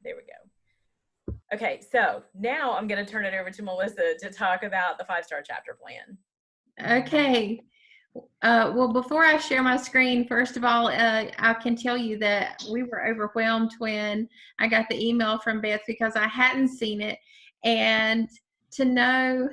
There we go. Okay, so now I'm going to turn it over to Melissa to talk about the 5-star chapter plan. Okay. Well, before I share my screen, first of all, I can tell you that we were overwhelmed when I got the email from Beth because I hadn't seen it. And to know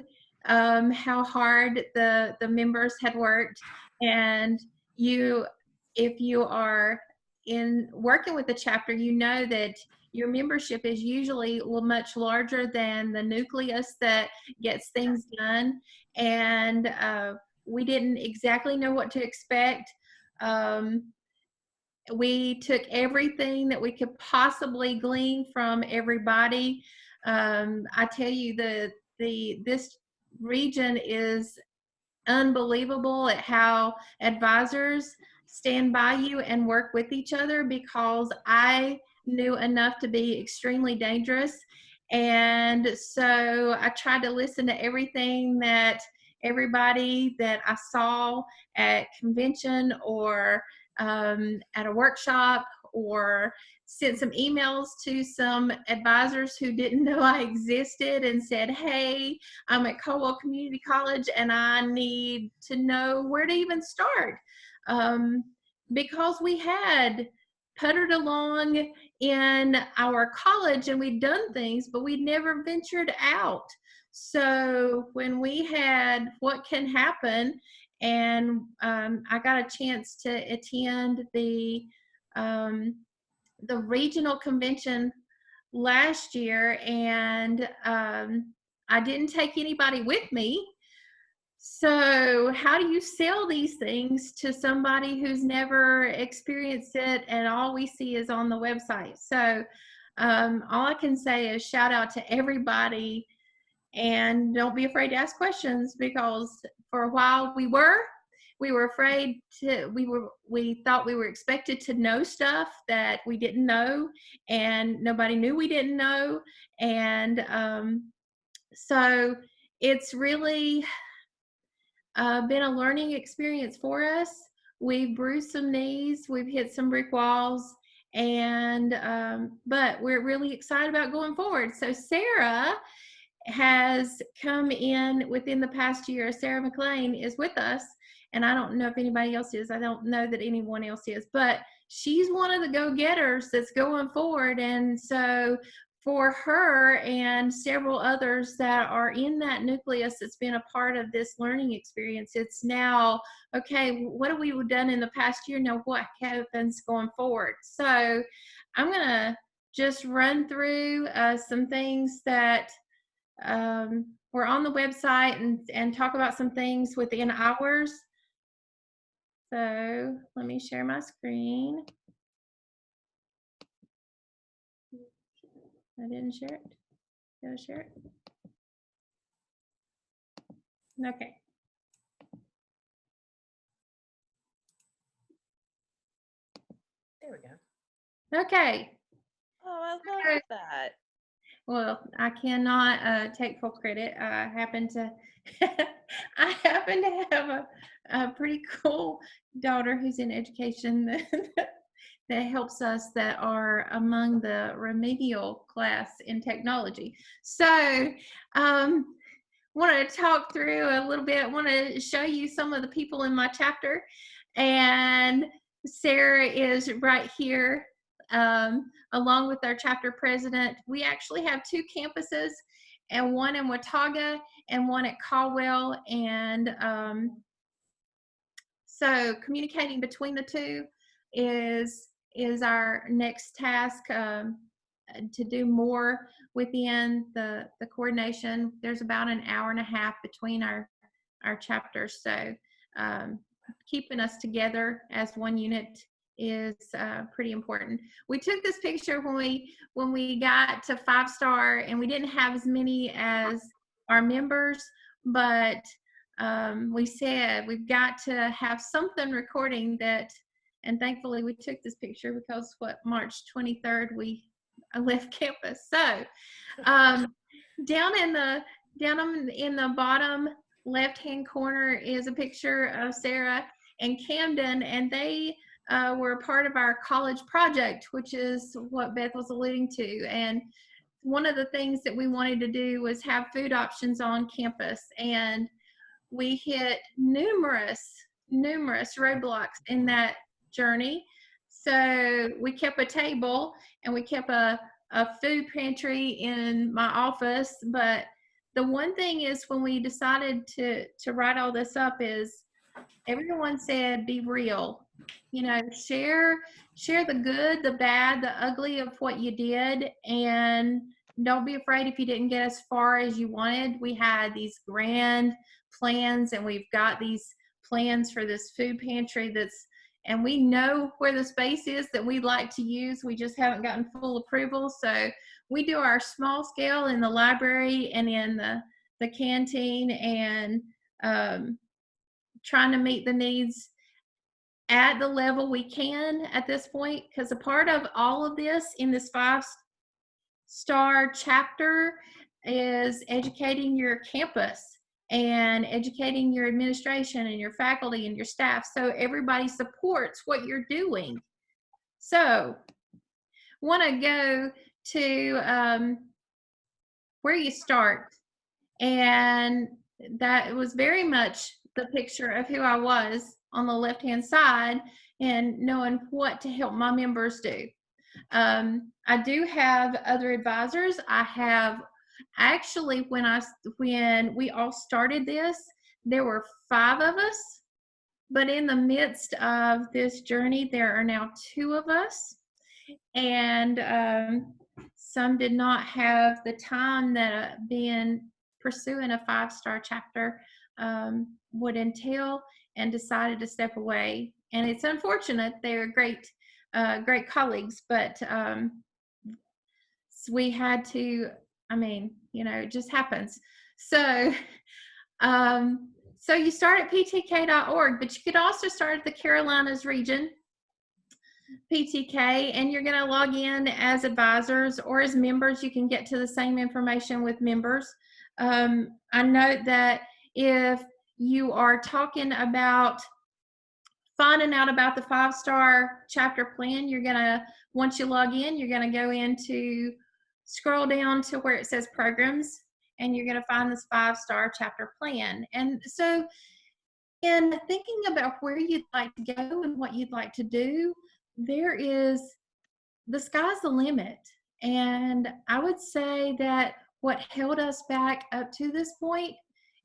how hard the members had worked, and if you are in working with the chapter, you know that your membership is usually much larger than the nucleus that gets things done. And we didn't exactly know what to expect. We took everything that we could possibly glean from everybody. I tell you, this region is unbelievable at how advisors stand by you and work with each other, because I knew enough to be extremely dangerous. And so I tried to listen to everything that everybody that I saw at convention or at a workshop, or sent some emails to some advisors who didn't know I existed and said, hey, I'm at Caldwell Community College and I need to know where to even start. Because we had puttered along in our college and we'd done things, but we'd never ventured out. So when we had What Can Happen, and I got a chance to attend the regional convention last year, and I didn't take anybody with me. So how do you sell these things to somebody who's never experienced it and all we see is on the website? So all I can say is shout out to everybody, and don't be afraid to ask questions, because for a while we were afraid to, we thought we were expected to know stuff that we didn't know, and nobody knew we didn't know. And so it's really been a learning experience for us. We've bruised some knees, we've hit some brick walls, and but we're really excited about going forward. So Sarah has come in within the past year. Sarah McLean is with us, and I don't know if anybody else is. I don't know that anyone else is, but she's one of the go-getters that's going forward. And so for her and several others that are in that nucleus that's been a part of this learning experience, it's now, okay, what have we done in the past year? Now what happens going forward? So I'm going to just run through some things that we're on the website, and talk about some things within hours. So let me share my screen. I didn't share it. Did I share it? Okay. There we go. Okay. Oh, I love that. Well, I cannot take full credit. I happen to have a pretty cool daughter who's in education that helps us, that are among the remedial class in technology. So want to talk through a little bit, want to show you some of the people in my chapter. And Sarah is right here along with our chapter president. We actually have 2 campuses, and one in Watauga and one at Caldwell. And so communicating between the 2 is our next task, to do more within the coordination. There's about an hour and a half between our chapters. So keeping us together as one unit is pretty important. We took this picture when we got to 5-star, and we didn't have as many as our members, but we said we've got to have something recording that, and thankfully we took this picture because March 23rd I left campus. So down in the bottom left hand corner is a picture of Sarah and Camden, and they were a part of our college project, which is what Beth was alluding to. And one of the things that we wanted to do was have food options on campus. And we hit numerous roadblocks in that journey. So we kept a table and we kept a food pantry in my office. But the one thing is, when we decided to write all this up, is everyone said, be real. You know, share the good, the bad, the ugly of what you did, and don't be afraid if you didn't get as far as you wanted. We had these grand plans, and we've got these plans for this food pantry and we know where the space is that we'd like to use. We just haven't gotten full approval. So we do our small scale in the library and in the canteen, and trying to meet the needs at the level we can at this point, because a part of all of this in this 5-star chapter is educating your campus and educating your administration and your faculty and your staff, so everybody supports what you're doing. So want to go to where you start, and that was very much the picture of who I was on the left-hand side, and knowing what to help my members do. I do have other advisors. I have actually, when we all started this, there were 5 of us, but in the midst of this journey, there are now 2 of us, and some did not have the time that pursuing a 5-star chapter would entail, and decided to step away. And it's unfortunate. They're great colleagues, but we had to, it just happens. So so you start at ptk.org, but you could also start at the Carolinas region PTK, and you're going to log in as advisors or as members. You can get to the same information with members. I note that if you are talking about finding out about the 5-star chapter plan, you're going to, once you log in, you're going to go into, scroll down to where it says programs, and you're going to find this 5-star chapter plan. And so in thinking about where you'd like to go and what you'd like to do, the sky's the limit. And I would say that what held us back up to this point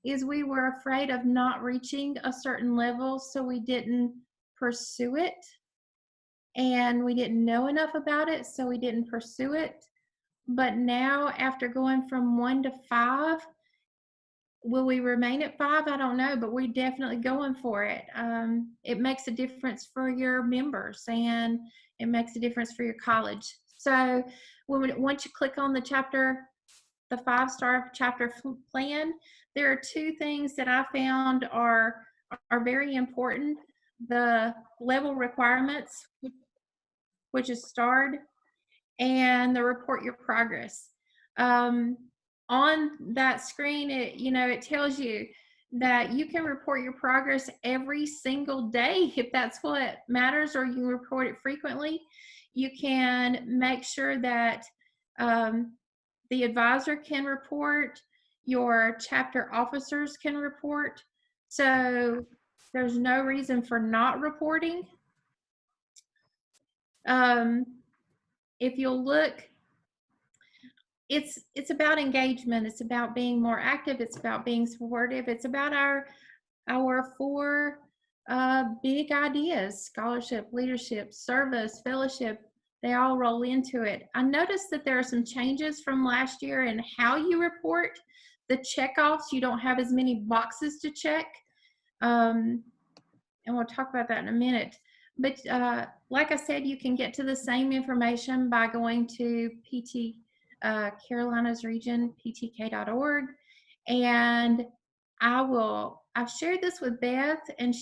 is we were afraid of not reaching a certain level, so we didn't pursue it. And we didn't know enough about it, so we didn't pursue it. But now, after going from 1 to 5, will we remain at 5? I don't know, but we're definitely going for it. It makes a difference for your members, and it makes a difference for your college. So once you click on the 5-star chapter plan, there are 2 things that I found are very important. The level requirements, which is starred, and the report your progress. On that screen, it tells you that you can report your progress every single day if that's what matters, or you report it frequently. You can make sure that the advisor can report, your chapter officers can report. So there's no reason for not reporting. If you'll look, it's about engagement. It's about being more active. It's about being supportive. It's about our 4 big ideas: scholarship, leadership, service, fellowship. They all roll into it. I noticed that there are some changes from last year in how you report the checkoffs. You don't have as many boxes to check. And we'll talk about that in a minute. But like I said, you can get to the same information by going to Carolinas region, ptk.org. And I've shared this with Beth, and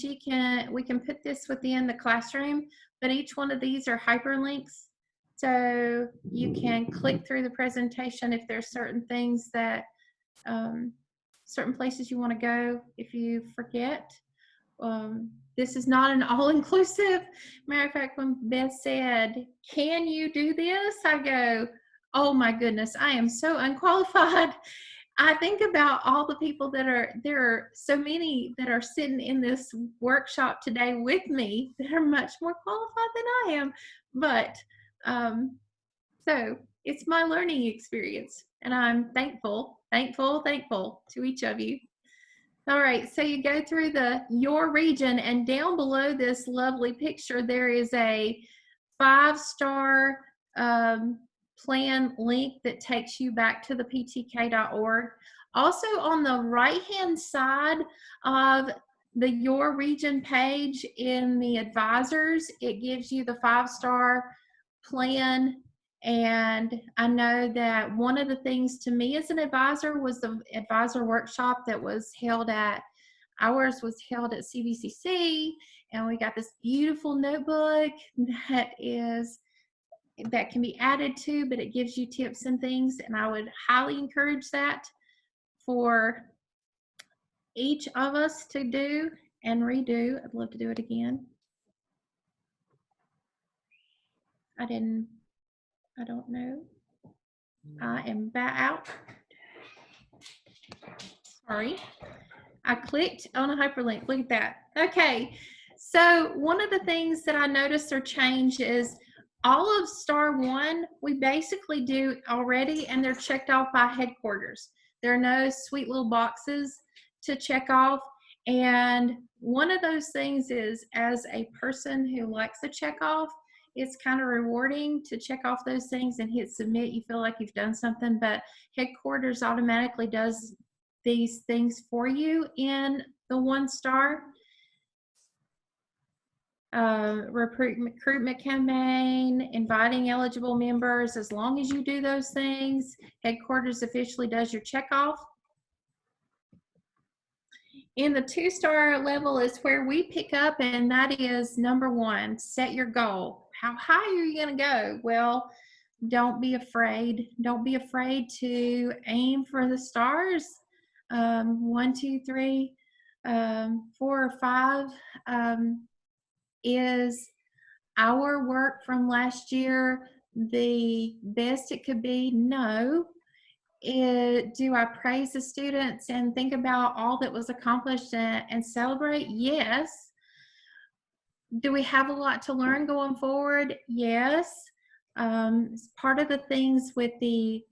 we can put this within the classroom, but each one of these are hyperlinks. So you can click through the presentation if there's certain things that, certain places you want to go if you forget. this is not an all-inclusive. Matter of fact, when Beth said, "Can you do this?" I go, "Oh my goodness, I am so unqualified." I think about all the people there are so many that are sitting in this workshop today with me that are much more qualified than I am. But so it's my learning experience, and I'm thankful to each of you. All right, so you go through your region, and down below this lovely picture, there is a 5-star plan link that takes you back to the ptk.org. Also, on the right-hand side of the Your Region page in the advisors, it gives you the 5-star plan. And I know that one of the things to me as an advisor was the advisor workshop that was held at, ours was held at CVCC, and we got this beautiful notebook that can be added to, but it gives you tips and things, and I would highly encourage that for each of us to do and redo. I'd love to do it again. I don't know. I am back out. Sorry. I clicked on a hyperlink. Look at that. Okay. So one of the things that I noticed are changed is all of star 1, we basically do already, and they're checked off by headquarters. There are no sweet little boxes to check off. And one of those things is, as a person who likes to check off, it's kind of rewarding to check off those things and hit submit. You feel like you've done something, but headquarters automatically does these things for you in the 1-star. Recruitment campaign, inviting eligible members. As long as you do those things, headquarters officially does your checkoff. In the 2-star level is where we pick up, and that is number 1, set your goal. How high are you going to go? Well, don't be afraid. Don't be afraid to aim for the stars. 1, 2, 3, 4, or 5 is our work from last year the best it could be? No. Do I praise the students and think about all that was accomplished and celebrate? Yes. Do we have a lot to learn going forward? Yes. Part of the things with the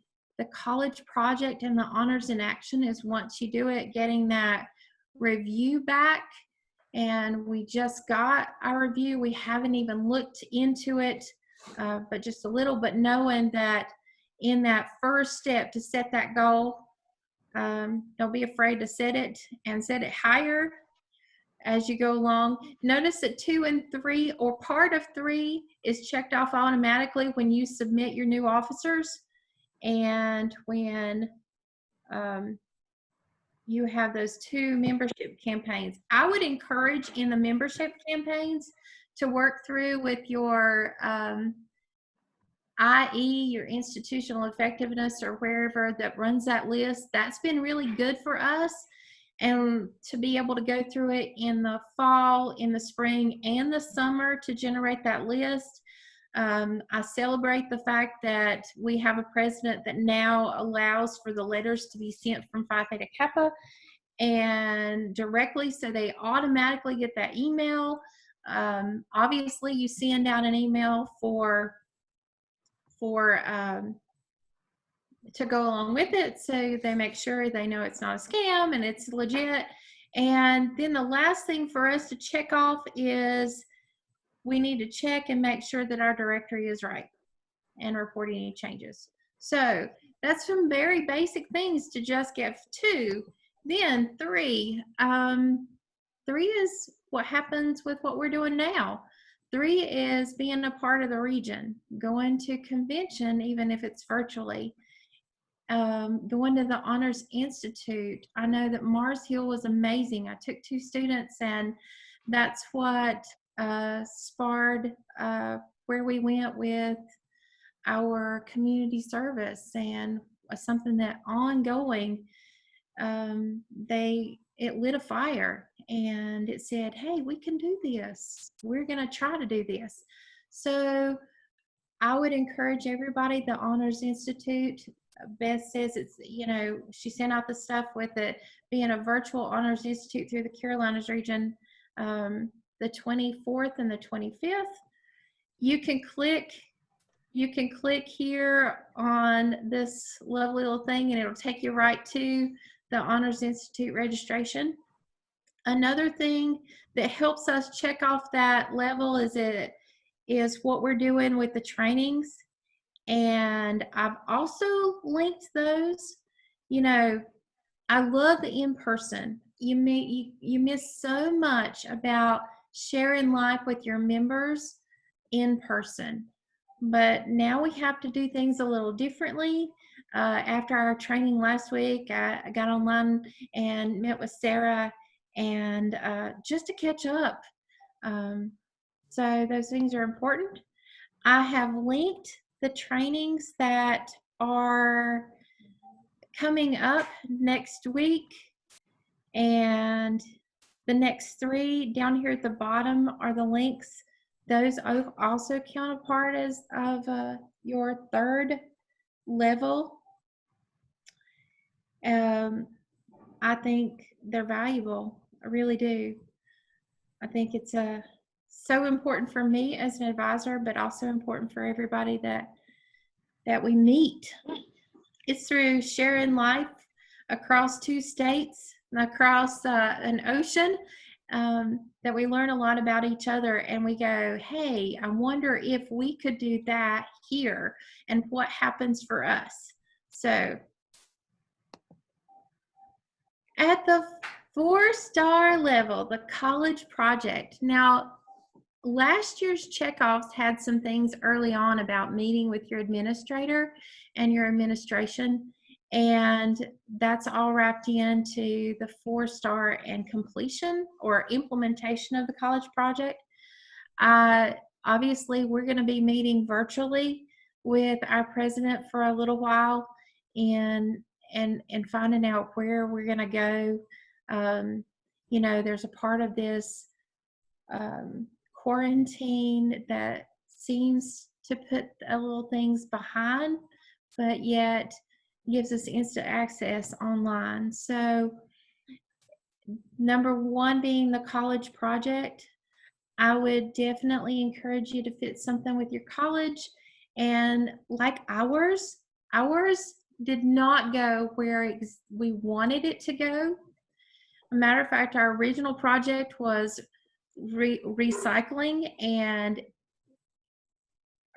college project and the honors in action is, once you do it, getting that review back. And we just got our review. We haven't even looked into it, but just a little, but knowing that in that first step to set that goal, don't be afraid to set it and set it higher as you go along. Notice that 2 and 3, or part of 3, is checked off automatically when you submit your new officers, and when you have those 2 membership campaigns. I would encourage in the membership campaigns to work through with your IE, your institutional effectiveness, or wherever that runs that list. That's been really good for us. And to be able to go through it in the fall, in the spring, and the summer to generate that list. I celebrate the fact that we have a president that now allows for the letters to be sent from Phi Theta Kappa and directly, so they automatically get that email. Obviously, you send out an email to go along with it, so they make sure they know it's not a scam and it's legit. And then the last thing for us to check off is we need to check and make sure that our directory is right and reporting any changes. So that's some very basic things to just get to. Then 3. 3 is what happens with what we're doing now. 3 is being a part of the region, going to convention, even if it's virtually. Going to the Honors Institute. I know that Mars Hill was amazing. I took 2 students, and that's what sparred where we went with our community service, and something that ongoing. They it lit a fire, and it said, hey, we can do this. We're going to try to do this. So I would encourage everybody, the Honors Institute, Beth says it's, she sent out the stuff with it being a virtual Honors Institute through the Carolinas region, the 24th and the 25th. You can click here on this lovely little thing, and it'll take you right to the Honors Institute registration. Another thing that helps us check off that level is what we're doing with the trainings. And I've also linked those. I love the in-person. You miss so much about sharing life with your members in person. But now we have to do things a little differently. After our training last week, I got online and met with Sarah, and just to catch up. So those things are important. I have linked the trainings that are coming up next week, and the next 3 down here at the bottom are the links. Those also count a part of your 3rd level. I think they're valuable. I really do. I think it's so important for me as an advisor, but also important for everybody that we meet. It's through sharing life across 2 states and across an ocean that we learn a lot about each other, and we go, hey, I wonder if we could do that here and what happens for us. So at the 4-star level, the college project. Now, last year's checkoffs had some things early on about meeting with your administrator and your administration, and that's all wrapped into the 4-star and completion or implementation of the college project. Obviously, we're going to be meeting virtually with our president for a little while and finding out where we're going to go. There's a part of this quarantine that seems to put a little things behind, but yet gives us instant access online. So number 1 being the college project. I would definitely encourage you to fit something with your college. And like ours did not go where we wanted it to go. A matter of fact, our original project was recycling, and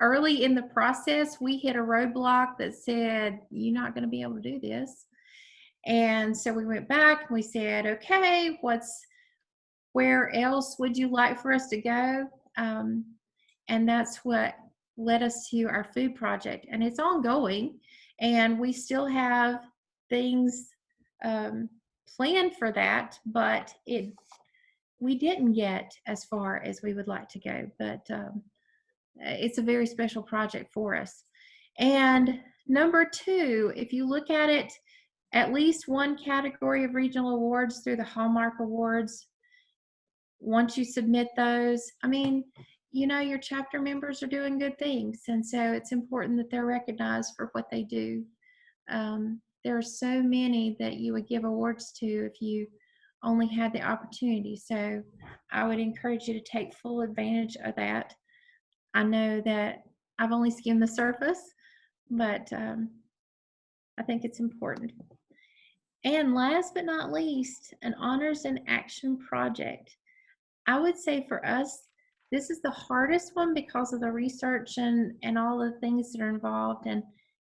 early in the process we hit a roadblock that said, you're not going to be able to do this. And so we went back and we said, okay, where else would you like for us to go? And that's what led us to our food project, and it's ongoing, and we still have things planned for that, but we didn't get as far as we would like to go, but it's a very special project for us. And number 2, if you look at it, at least 1 category of regional awards through the Hallmark Awards. Once you submit those, your chapter members are doing good things, and so it's important that they're recognized for what they do. There are so many that you would give awards to if you only had the opportunity. So I would encourage you to take full advantage of that. I know that I've only skimmed the surface, but I think it's important. And last but not least, an Honors in Action project. I would say for us, this is the hardest one because of the research and all the things that are involved,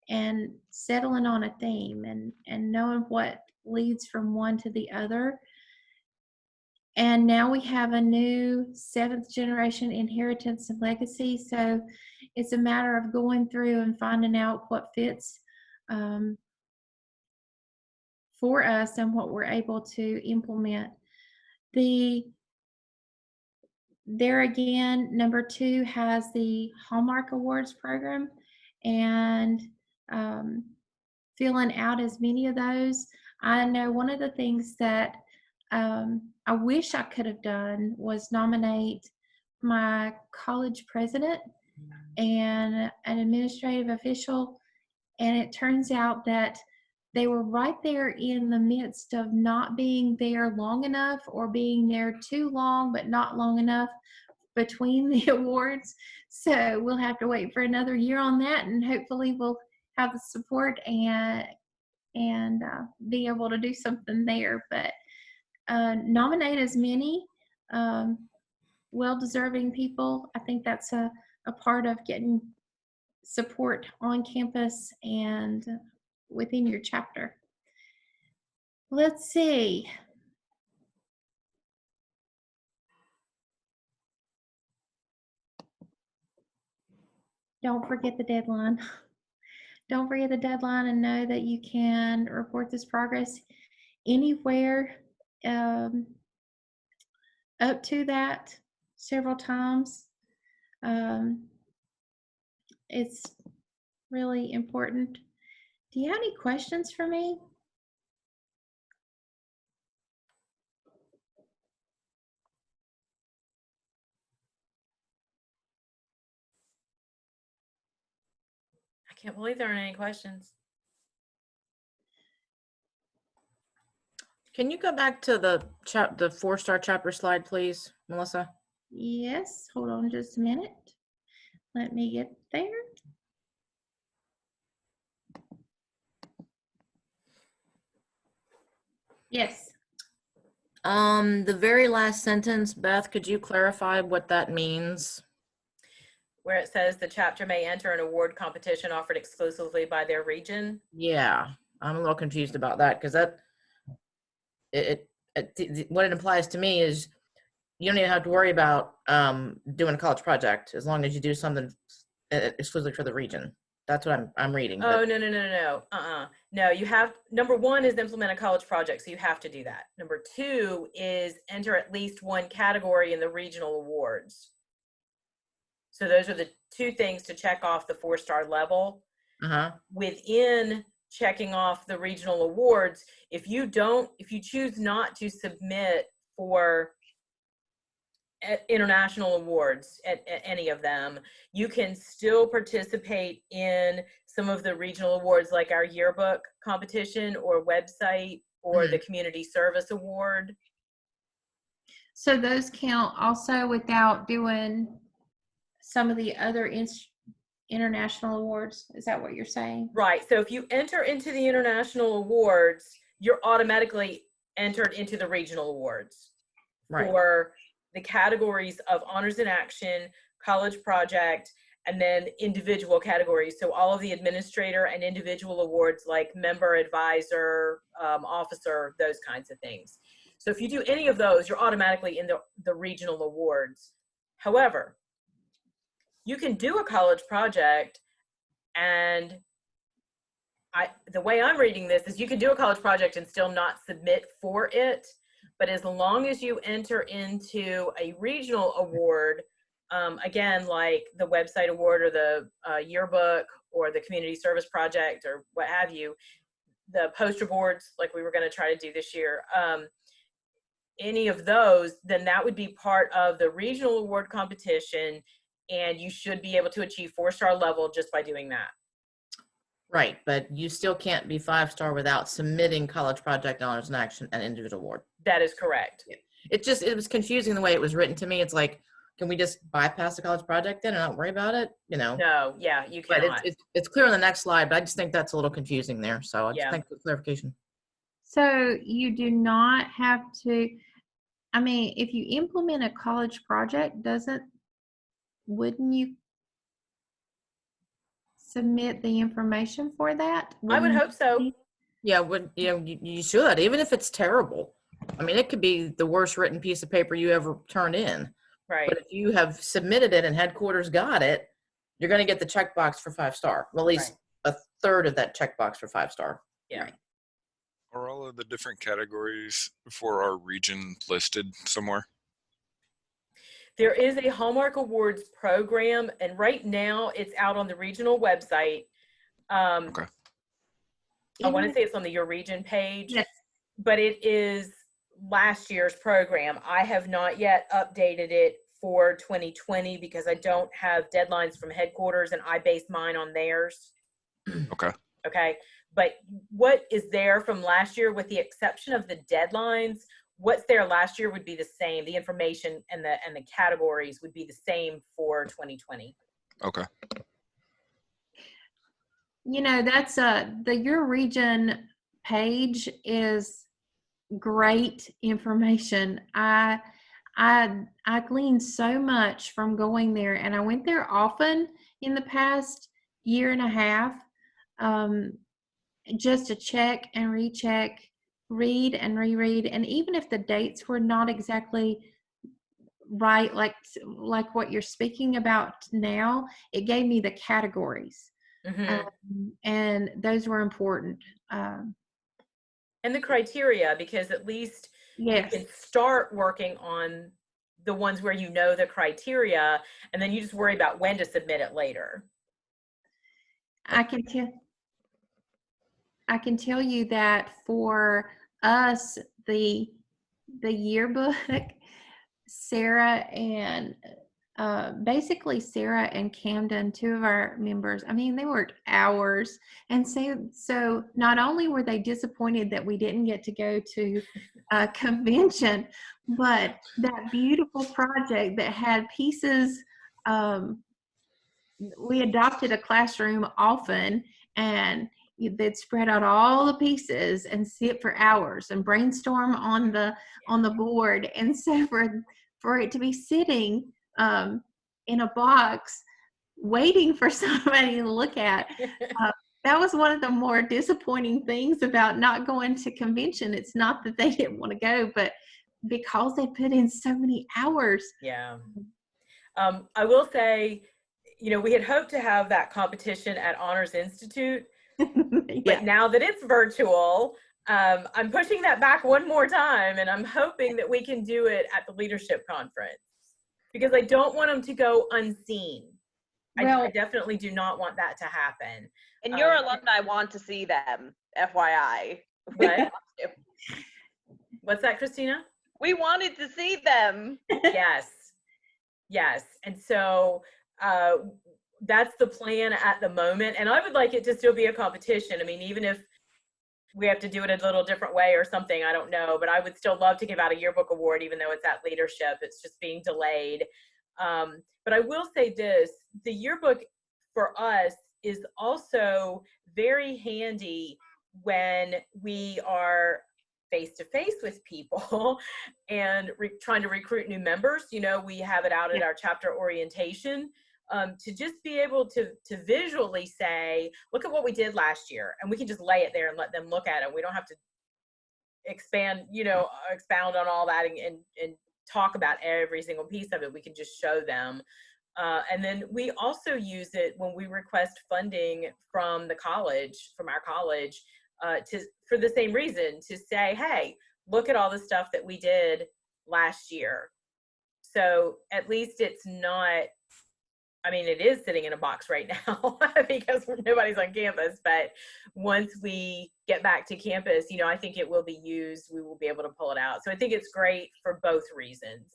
and settling on a theme and knowing what leads from one to the other. And now we have a new 7th generation inheritance and legacy. So it's a matter of going through and finding out what fits for us and what we're able to implement. There again, number 2 has the Hallmark Awards program, and filling out as many of those. I know one of the things that I wish I could have done was nominate my college president and an administrative official. And it turns out that they were right there in the midst of not being there long enough or being there too long, but not long enough between the awards. So we'll have to wait for another year on that, and hopefully we'll have the support and be able to do something there. But nominate as many well-deserving people. I think that's a part of getting support on campus and within your chapter. Let's see. Don't forget the deadline. Don't forget the deadline, and know that you can report this progress anywhere up to that several times. It's really important. Do you have any questions for me? I can't believe there aren't any questions. Can you go back to the 4-star chapter slide, please, Melissa? Yes, hold on just a minute. Let me get there. Yes. The very last sentence, Beth, could you clarify what that means? Where it says the chapter may enter an award competition offered exclusively by their region. Yeah, I'm a little confused about that because what it implies to me is you don't even have to worry about doing a college project as long as you do something exclusively for the region. That's what I'm reading. Oh, no. No, you have, number one is implement a college project, so you have to do that. Number two is enter at least one category in the regional awards. So those are the two things to check off the 4-star level. Within checking off the regional awards, if you choose not to submit for international awards at any of them, you can still participate in some of the regional awards, like our yearbook competition or website or the community service award. So those count also without doing some of the other international awards. Is that what you're saying? Right. So if you enter into the international awards, you're automatically entered into the regional awards for the categories of honors in action, college project, and then individual categories. So all of the administrator and individual awards like member, advisor, officer, those kinds of things. So if you do any of those, you're automatically in the regional awards. However, you can do a college project, and the way I'm reading this is you can do a college project and still not submit for it. But as long as you enter into a regional award, again, like the website award or the yearbook or the community service project or what have you, the poster boards like we were going to try to do this year, any of those, then that would be part of the regional award competition, and you should be able to achieve 4-star level just by doing that. Right, but you still can't be 5-star without submitting college project, honors in action, and individual award. That is correct. It was confusing the way it was written to me. It's like, can we just bypass the college project then and not worry about it? You know? No, yeah, you cannot. But it's clear on the next slide, but I just think that's a little confusing there. So I just think for clarification. So you do not have to, I mean, if you implement a college project, wouldn't you submit the information for that? I would hope so. Yeah, you should, even if it's terrible. I mean, it could be the worst written piece of paper you ever turned in. Right. But if you have submitted it and headquarters got it, you're going to get the checkbox for 5-star. Well, at least a third of that checkbox for 5-star. Yeah. Right. Are all of the different categories for our region listed somewhere? There is a Hallmark Awards program, and right now it's out on the regional website. Okay. I want to say it's on the Your Region page. Yes. But it is last year's program. I have not yet updated it for 2020 because I don't have deadlines from headquarters and I base mine on theirs. Okay. Okay. But what is there from last year, with the exception of the deadlines, what's there last year would be the same. The information and the categories would be the same for 2020. Okay. You know, that's the Your Region page is great information. I gleaned so much from going there, and I went there often in the past year and a half, just to check and recheck, read and reread, and even if the dates were not exactly right, like what you're speaking about now, it gave me the categories, and those were important. And the criteria, because at least Yes. you can start working on the ones where you know the criteria, and then you just worry about when to submit it later. I can tell you that for us, the yearbook, Sarah and basically Sarah and Camden, two of our members, I mean, they worked hours, and so not only were they disappointed that we didn't get to go to a convention, but that beautiful project that had pieces. We adopted a classroom often, and they'd spread out all the pieces and sit for hours and brainstorm on the board. And so for it to be sitting in a box waiting for somebody to look at, that was one of the more disappointing things about not going to convention. It's not that they didn't want to go, but because they put in so many hours. Yeah. I will say, you know, we had hoped to have that competition at Honors Institute, but now that it's virtual, I'm pushing that back one more time, and I'm hoping that we can do it at the leadership conference, because I don't want them to go unseen. Well, I definitely do not want that to happen. And your alumni want to see them, FYI. What? What's that, Christina? We wanted to see them. Yes. And so that's the plan at the moment. And I would like it to still be a competition. I mean, even if we have to do it a little different way or something, I don't know. But I would still love to give out a yearbook award, even though it's at leadership. It's just being delayed. But I will say this, the yearbook for us is also very handy when we are face-to-face with people and trying to recruit new members. You know, we have it out at our chapter orientation, to just be able to visually say, look at what we did last year, and we can just lay it there and let them look at it. We don't have to expound on all that and talk about every single piece of it. We can just show them. And then we also use it when we request funding from our college, for the same reason, to say, hey, look at all the stuff that we did last year. So at least it's not, I mean, it is sitting in a box right now because nobody's on campus, but once we get back to campus, you know, I think it will be used. We will be able to pull it out. So I think it's great for both reasons.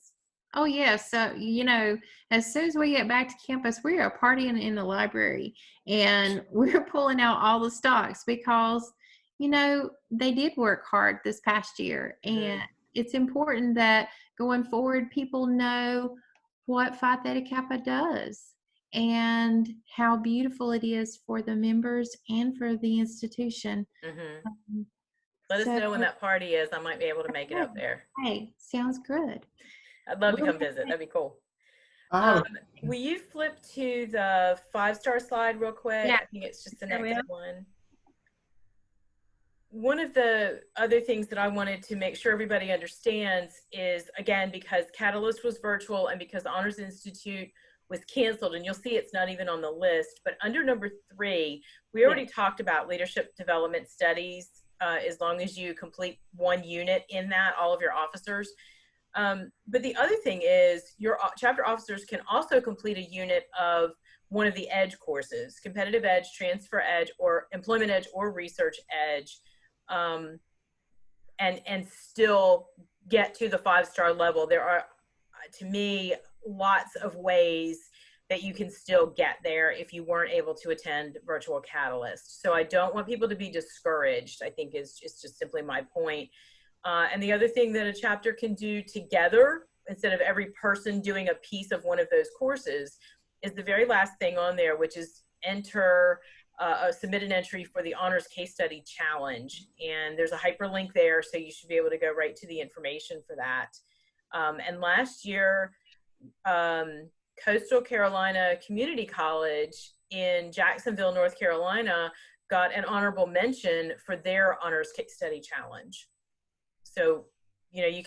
Oh, yes. So, you know, as soon as we get back to campus, we are partying in the library, and we're pulling out all the stocks because, you know, they did work hard this past year. And it's important that going forward, people know what Phi Theta Kappa does and how beautiful it is for the members and for the institution. Let us know when that party is. I might be able to make it up there. Hey, sounds good. I'd love to come visit. That'd be cool. Will you flip to the 5-star slide real quick? Yeah. I think it's just the next one. One of the other things that I wanted to make sure everybody understands is, again, because Catalyst was virtual and because Honors Institute was canceled, and you'll see it's not even on the list, but under number 3, we already talked about leadership development studies, as long as you complete one unit in that, all of your officers. But the other thing is your chapter officers can also complete a unit of one of the EDGE courses, Competitive EDGE, Transfer EDGE, or Employment EDGE, or Research EDGE. and still get to the 5-star level. There are, to me, lots of ways that you can still get there if you weren't able to attend Virtual Catalyst. So I don't want people to be discouraged, I think is just simply my point. And the other thing that a chapter can do together, instead of every person doing a piece of one of those courses, is the very last thing on there, which is submit an entry for the Honors Case Study Challenge. And there's a hyperlink there, so you should be able to go right to the information for that. And last year, Coastal Carolina Community College in Jacksonville, North Carolina, got an honorable mention for their Honors Case Study Challenge. So, you know, you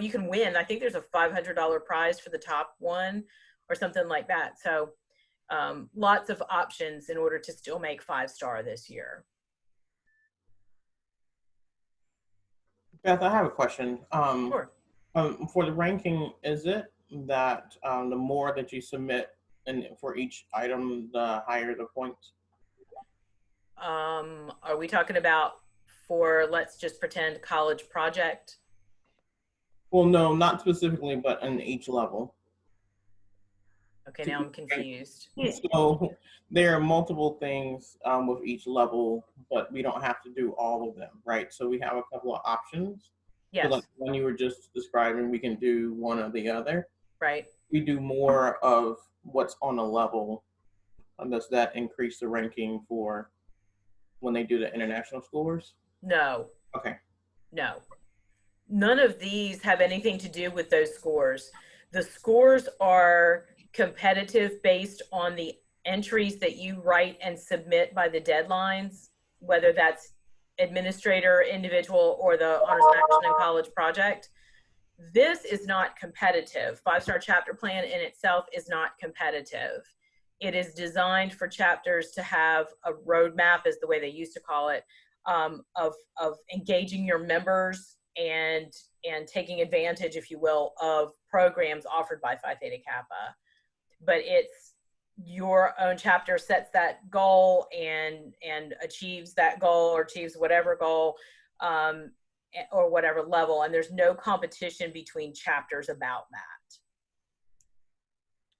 can win. I think there's a $500 prize for the top one or something like that. So lots of options in order to still make 5-star this year. Beth, I have a question. Sure. For the ranking, is it that the more that you submit and for each item, the higher the points? Are we talking about for, let's just pretend, college project? Well, no, not specifically, but in each level. Okay, now I'm confused. So there are multiple things with each level, but we don't have to do all of them, right? So we have a couple of options. Yes, So like when you were just describing, we can do one or the other. right. We do more of what's on a level. Does that increase the ranking for when they do the international scores? No, Okay. no. None of these have anything to do with those scores. The scores are competitive based on the entries that you write and submit by the deadlines, whether that's administrator, individual, or the Honors Action and College Project. This is not competitive. 5-star chapter plan in itself is not competitive. It is designed for chapters to have a roadmap, is the way they used to call it, of engaging your members and taking advantage, if you will, of programs offered by Phi Theta Kappa. But it's your own chapter sets that goal and achieves that goal or achieves whatever goal or whatever level, and there's no competition between chapters about that.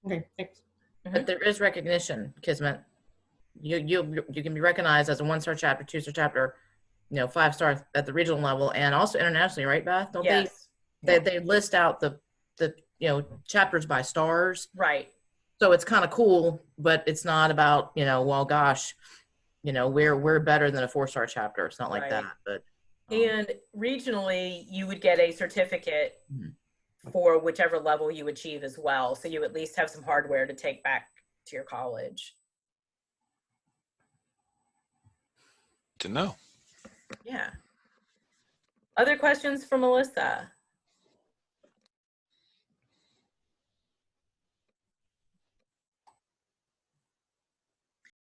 Okay, thanks. But there is recognition, Kismet. You can be recognized as a 1-star chapter, 2-star chapter, 5-star at the regional level, and also internationally, right, Beth? Don't Yes. they list out the chapters by stars? Right. So it's kind of cool, but it's not about, well, gosh, we're better than a 4-star chapter. It's not like Right. that. But And regionally, you would get a certificate for whichever level you achieve as well. So you at least have some hardware to take back to your college. To know. Yeah. Other questions for Melissa?